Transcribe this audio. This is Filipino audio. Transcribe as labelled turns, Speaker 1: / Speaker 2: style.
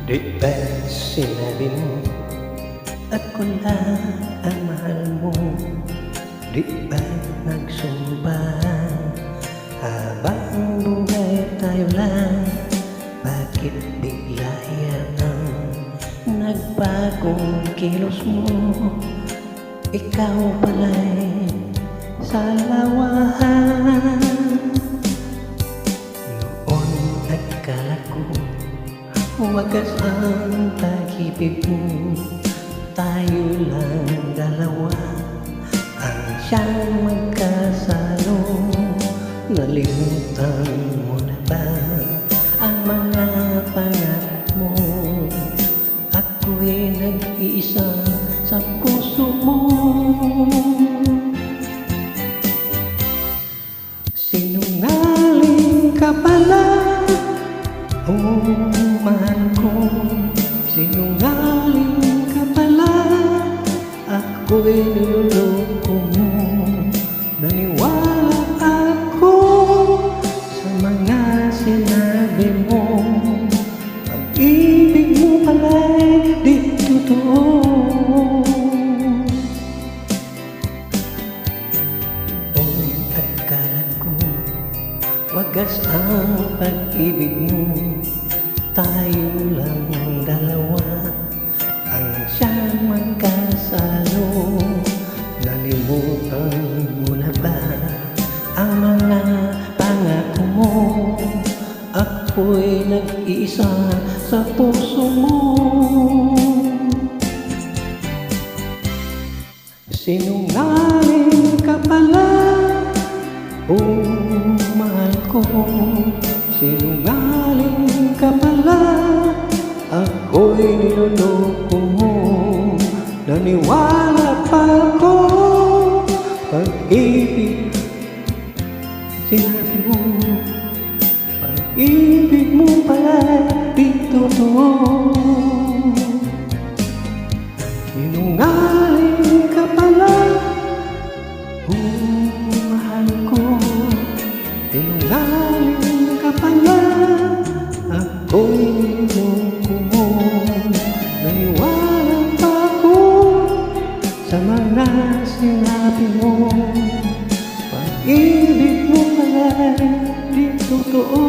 Speaker 1: Di ba sinabi mo ako lang ang mahal mo? Di ba nagsumba habang buhay tayo lang? Bakit bigla yan ang nagbagong kilos mo? Ikaw pala'y salawahan. Noon akala ko wagas ang pag-ibig mo, tayo lang dalawa ang siyang magkasalo. Nalimutan mo na ba ang mga pangako mo? Ako'y nag-iisa sa puso mo. Sinungaling ka pala, oh mahal ko, sinungaling ka pala. Ako'y niloloko mo, naniwala ako sa mga sinabi mo. Pag-ibig mo pala'y di totoo. Oh, akala ko wagas ang pag-ibig mo, tayo lang dalawa ang siyang magkasalo. Nalimutan mo na ba ang mga pangako mo? Ako'y nag-iisa sa puso mo. Sinungaling ka pala, oh mahal ko, sinungaling ka pala. Ako'y niloloko mo, naniwala pa ako. Pag-ibig, sinabi mo, pag-ibig mo pala di totoo. Sinungaling ka pala, oh mahal ko, sinungaling ka pala. Ako'y niloloko mo, naniwala pa ako sa mga sinabi mo. Pag-ibig mo pala'y di totoo.